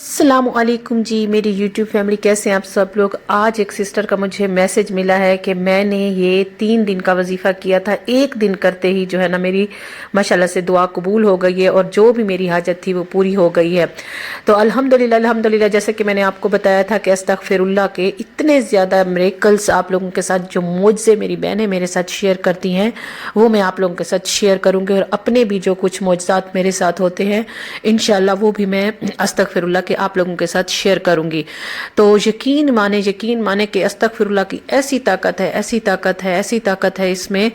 अस्सलाम वालेकुम जी, मेरी यूट्यूब फैमिली कैसे हैं आप सब लोग। आज एक सिस्टर का मुझे मैसेज मिला है कि मैंने ये 3 दिन का वजीफ़ा किया था, एक दिन करते ही जो है ना मेरी माशाल्लाह से दुआ कबूल हो गई है और जो भी मेरी हाजत थी वो पूरी हो गई है। तो अल्हम्दुलिल्लाह अल्हम्दुलिल्लाह, जैसे कि मैंने आपको बताया था कि अस्तगफिरुल्लाह के इतने ज़्यादा मिरेकल्स आप लोगों के साथ, जो मोज़े मेरी बहनें मेरे साथ शेयर करती हैं वो मैं आप लोगों के साथ शेयर करूँगी, और अपने भी जो कुछ मोज़ात मेरे साथ होते हैं इंशाल्लाह वो भी मैं अस्तगफिरुल्लाह के आप लोगों के साथ शेयर करूंगी। तो यकीन माने कि अस्तगफिरुल्लाह की ऐसी ताकत है, ऐसी ताकत है, ऐसी ताकत है इसमें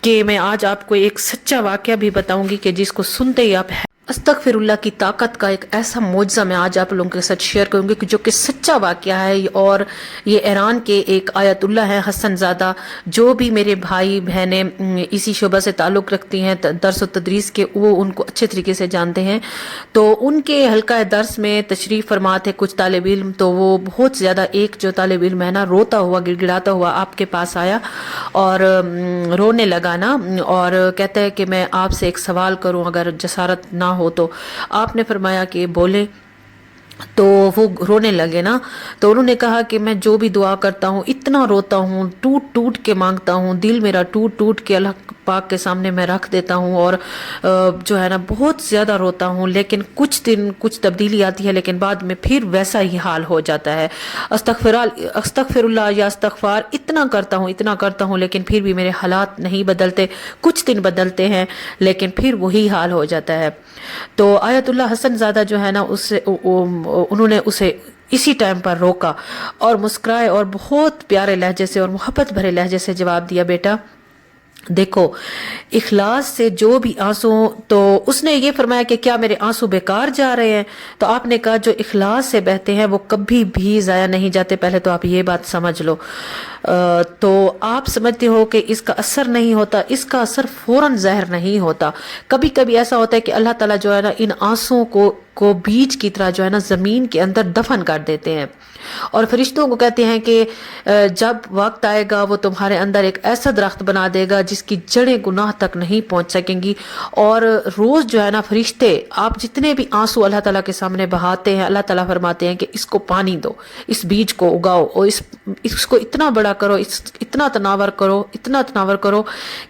कि मैं आज आपको एक सच्चा वाकया भी बताऊंगी कि जिसको सुनते ही आप अस्तगफिरुल्लाह की ताकत का एक ऐसा मौजज़ा मैं आज आप लोगों के साथ शेयर करूंगी कि जो कि सच्चा वाकया है। और ये ईरान के एक आयतुल्ला हैं हसन ज़ादा, जो भी मेरे भाई बहनें इसी शोबा से ताल्लुक़ रखती हैं दर्स व तदरीस के, वो उनको अच्छे तरीके से जानते हैं। तो उनके हल्का दर्स में तशरीफ़ फरमा थे कुछ तालिब इल्म, तो वो बहुत ज़्यादा एक जो तालिब इल्म है ना रोता हुआ गिड़गिड़ाता हुआ आपके पास आया और रोने लगा ना, और कहता है कि मैं आपसे एक सवाल करूं, अगर जसारत ना हो तो। आपने फरमाया कि बोले, तो वो रोने लगे ना। तो उन्होंने कहा कि मैं जो भी दुआ करता हूँ इतना रोता हूँ, टूट टूट के मांगता हूँ, दिल मेरा टूट टूट के अल्लाह पाक के सामने मैं रख देता हूँ, और जो है ना बहुत ज़्यादा रोता हूँ, लेकिन कुछ दिन कुछ तब्दीली आती है, लेकिन बाद में फिर वैसा ही हाल हो जाता है। अस्तगफिरुल्लाह या अस्तगफार इतना करता हूँ लेकिन फिर भी मेरे हालात नहीं बदलते। कुछ दिन बदलते हैं लेकिन फिर वही हाल हो जाता है। तो आयतुल्ला हसन ज़ादा जो है ना उन्होंने उसे इसी टाइम पर रोका और मुस्कुराए और बहुत प्यारे लहजे से और मोहब्बत भरे लहजे से जवाब दिया, बेटा देखो, इखलास से जो भी आंसू, तो उसने ये फरमाया कि क्या मेरे आंसू बेकार जा रहे हैं? तो आपने कहा जो इखलास से बहते हैं वो कभी भी ज़ाया नहीं जाते। पहले तो आप ये बात समझ लो। तो आप समझते हो कि इसका असर नहीं होता, इसका असर फौरन ज़ाहिर नहीं होता। कभी कभी ऐसा होता है कि अल्लाह ताला जो है ना इन आंसुओं को बीज की तरह जो है ना ज़मीन के अंदर दफन कर देते हैं, और फरिश्तों को कहते हैं कि जब वक्त आएगा वो तुम्हारे अंदर एक ऐसा दरख्त बना देगा जिसकी जड़ें गुनाह तक नहीं पहुंच सकेंगी। और रोज़ जो है ना फरिश्ते, आप जितने भी आंसू अल्लाह ताला के सामने बहाते हैं, अल्लाह ताला फरमाते हैं कि इसको पानी दो, इस बीज को उगाओ और इसको इतना बड़ा करो, इतना तनावर करो, इतना तनावर करो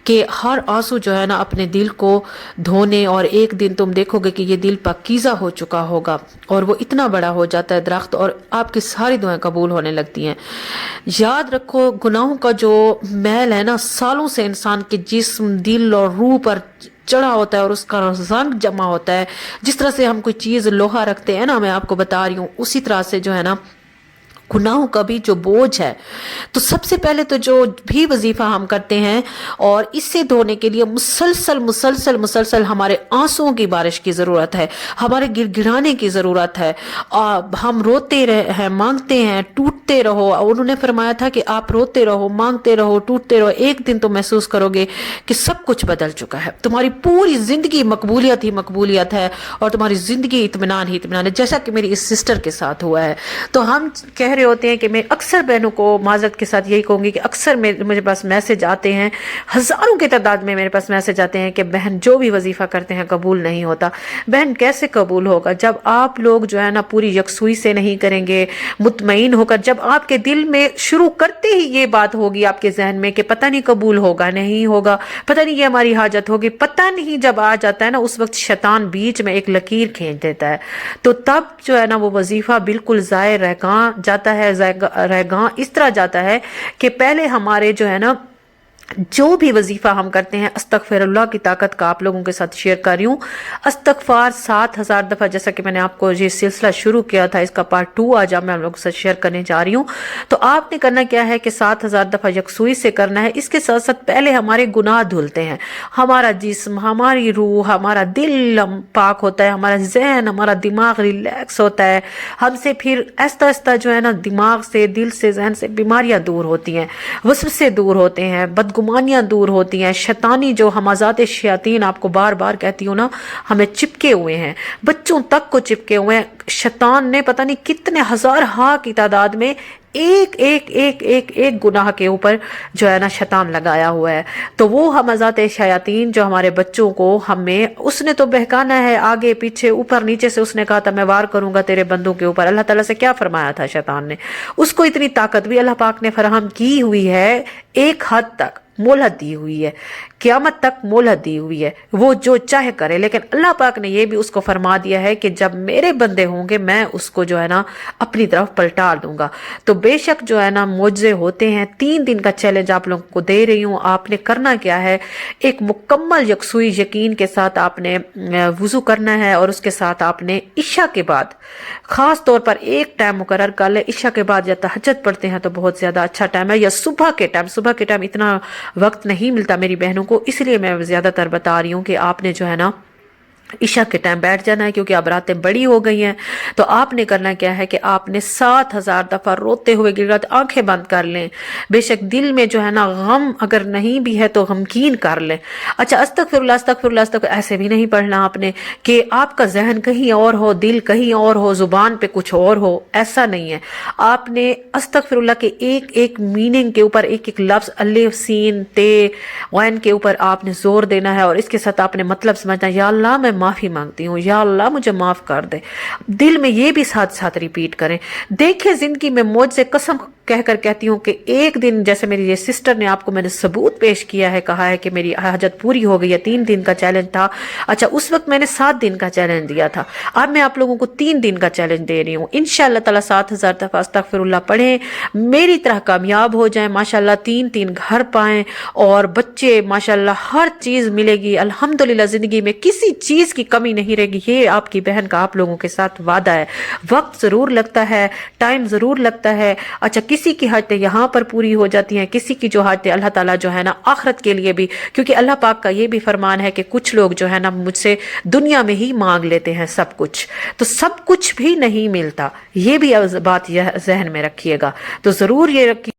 कि हर आंसू जो है ना अपने दिल को धोने, और एक दिन तुम देखोगे कि ये दिल पाकीज़ा हो चुका होगा और वो इतना बड़ा हो जाता है दरख्त, और आपकी सारी दुआएं कबूल होने लगती हैं। याद रखो, गुनाहों का जो मैल है ना सालों से इंसान के जिस्म, दिल और रूह पर चढ़ा होता है और उसका रंग जमा होता है। जिस तरह से हम कोई चीज़ लोहा रखते हैं ना, मैं आपको बता रही हूँ, उसी तरह से जो है ना गुनाहों का भी जो बोझ है। तो सबसे पहले तो जो भी वजीफा हम करते हैं, और इससे धोने के लिए मुसलसल मुसलसल मुसलसल हमारे आंसुओं की बारिश की ज़रूरत है, हमारे गिड़गिड़ाने की ज़रूरत है। हम रोते हैं, मांगते हैं, टूटते रहो। उन्होंने फरमाया था कि आप रोते रहो, मांगते रहो, टूटते रहो, एक दिन तो महसूस करोगे कि सब कुछ बदल चुका है, तुम्हारी पूरी ज़िंदगी मकबूलियत ही मकबूलियत है, और तुम्हारी ज़िंदगी इत्मीनान ही इत्मीनान है, जैसा कि मेरी इस सिस्टर के साथ हुआ है। तो हम कह होते हैं कि मैं अक्सर बहनों को माजरत के साथ यही कहूंगी कि अक्सर मुझे पास मैसेज आते हैं, हजारों की तादाद में मेरे पास मैसेज आते हैं कि बहन जो भी वजीफा करते हैं कबूल नहीं होता। बहन कैसे कबूल होगा जब आप लोग जो है ना पूरी यकसुई से नहीं करेंगे, मुतमईन होकर, जब आपके दिल में शुरू करते ही ये बात होगी आपके जहन में कि पता नहीं कबूल होगा नहीं होगा, पता नहीं ये हमारी हाजत होगी, पता नहीं, जब आ जाता है ना उस वक्त शैतान बीच में एक लकीर खींच देता है। तो तब जो है ना वो वजीफा बिल्कुल ज़ाय रहगा जाता है, रहगा इस तरह जाता है कि पहले हमारे जो है ना जो भी वजीफा हम करते हैं, अस्तगफिरुल्लाह की ताकत का आप लोगों के साथ शेयर कर रही हूँ। अस्तगफार 7000 दफ़ा, जैसा कि मैंने आपको ये सिलसिला शुरू किया था, इसका पार्ट 2 आज मैं आप लोगों के साथ शेयर करने जा रही हूँ। तो आपने करना क्या है कि 7000 दफ़ा यकसुई से करना है। इसके साथ साथ पहले हमारे गुनाह धुलते हैं, हमारा जिस्म, हमारी रूह, हमारा दिल पाक होता है, हमारा जहन, हमारा दिमाग रिलैक्स होता है। हमसे फिर आहिस्ता आहिस्ता जो है ना दिमाग से, दिल से, जहन से बीमारियाँ दूर होती हैं, वसवसे दूर होते हैं, गुमानियाँ दूर होती हैं। शैतानी जो हमाजात शयातीन, आपको बार बार कहती हूँ ना, हमें चिपके हुए हैं, बच्चों तक को चिपके हुए हैं। शैतान ने पता नहीं कितने हजार हा की तादाद में ایک ایک ایک ایک ایک گناہ کے اوپر جو ہے نا شیطان لگایا ہوا ہے. تو وہ ہمزات شیاطین جو ہمارے بچوں کو ہمیں اس نے تو بہکانا ہے، آگے پیچھے اوپر نیچے سے اس نے کہا تھا میں وار کروں گا تیرے بندوں کے اوپر. اللہ تعالیٰ سے کیا فرمایا تھا شیطان نے؟ اس کو اتنی طاقت بھی اللہ پاک نے فراہم کی ہوئی ہے، ایک حد تک مہلت دی ہوئی ہے، قیامت تک مہلت دی ہوئی ہے، وہ جو چاہے کرے. لیکن اللہ پاک نے یہ بھی اس کو فرما دیا ہے کہ جب میرے بندے ہوں گے میں اس کو جو ہے نا اپنی طرف پلٹا دوں گا. تو بے شک جو ہے نا معجزے ہوتے ہیں. 3 دن کا چیلنج آپ لوگوں کو دے رہی ہوں. آپ نے کرنا کیا ہے، ایک مکمل یکسوئی یقین کے ساتھ آپ نے وضو کرنا ہے، اور اس کے ساتھ آپ نے عشاء کے بعد خاص طور پر ایک ٹائم مقرر کر لیں. عشاء کے بعد یا تہجد پڑھتے ہیں تو بہت زیادہ اچھا ٹائم ہے، یا صبح کے ٹائم اتنا وقت نہیں ملتا میری بہنوں کو، اس لیے میں زیادہ تر بتا رہی ہوں کہ آپ نے جو ہے نا عشاء کے ٹائم بیٹھ جانا ہے، کیونکہ اب راتیں بڑی ہو گئی ہیں. تو آپ نے کرنا کیا ہے کہ آپ نے 7000 دفعہ روتے ہوئے گڑگڑاتے آنکھیں بند کر لیں. بے شک دل میں جو ہے نا غم اگر نہیں بھی ہے تو غمگین کر لیں. اچھا استغفر اللہ استغفر اللہ استغفر ایسے بھی نہیں پڑھنا آپ نے کہ آپ کا ذہن کہیں اور ہو، دل کہیں اور ہو، زبان پہ کچھ اور ہو، ایسا نہیں ہے. آپ نے استغفر اللہ کے ایک ایک میننگ کے اوپر، ایک ایک لفظ الف سین تے غین کے اوپر آپ نے زور دینا ہے، اور اس کے ساتھ آپ نے مطلب سمجھنا ہے، یا اللہ میں معافی مانگتی ہوں، یا اللہ مجھے معاف کر دے. دل میں یہ بھی ساتھ ساتھ ریپیٹ کریں. دیکھیں زندگی میں معجزے قسم کہہ کر کہتی ہوں کہ ایک دن جیسے میری یہ سسٹر نے آپ کو میں نے ثبوت پیش کیا ہے، کہا ہے کہ میری حاجت پوری ہو گئی ہے. 3 دن کا چیلنج تھا. اچھا اس وقت میں نے 7 دن کا چیلنج دیا تھا. اب میں آپ لوگوں کو 3 دن کا چیلنج دے رہی ہوں. انشاءاللہ تعالی 7000 دفعہ استغفر اللہ پڑھیں، میری طرح کامیاب ہو جائیں، ماشاءاللہ 3 گھر پائیں، اور بچے ماشاءاللہ ہر چیز ملے گی. الحمدللہ زندگی میں کسی چیز کی کمی نہیں رہے گی. یہ آپ کی بہن کا آپ لوگوں کے ساتھ وعدہ ہے. وقت ضرور لگتا ہے، ٹائم ضرور لگتا ہے. اچھا کسی کی حاجتیں یہاں پر پوری ہو جاتی ہیں، کسی کی جو حاجتیں اللہ تعالیٰ جو ہے نا آخرت کے لیے بھی، کیونکہ اللہ پاک کا یہ بھی فرمان ہے کہ کچھ لوگ جو ہے نا مجھ سے دنیا میں ہی مانگ لیتے ہیں سب کچھ، تو سب کچھ بھی نہیں ملتا. یہ بھی بات ذہن میں رکھیے گا. تو ضرور یہ رکھیے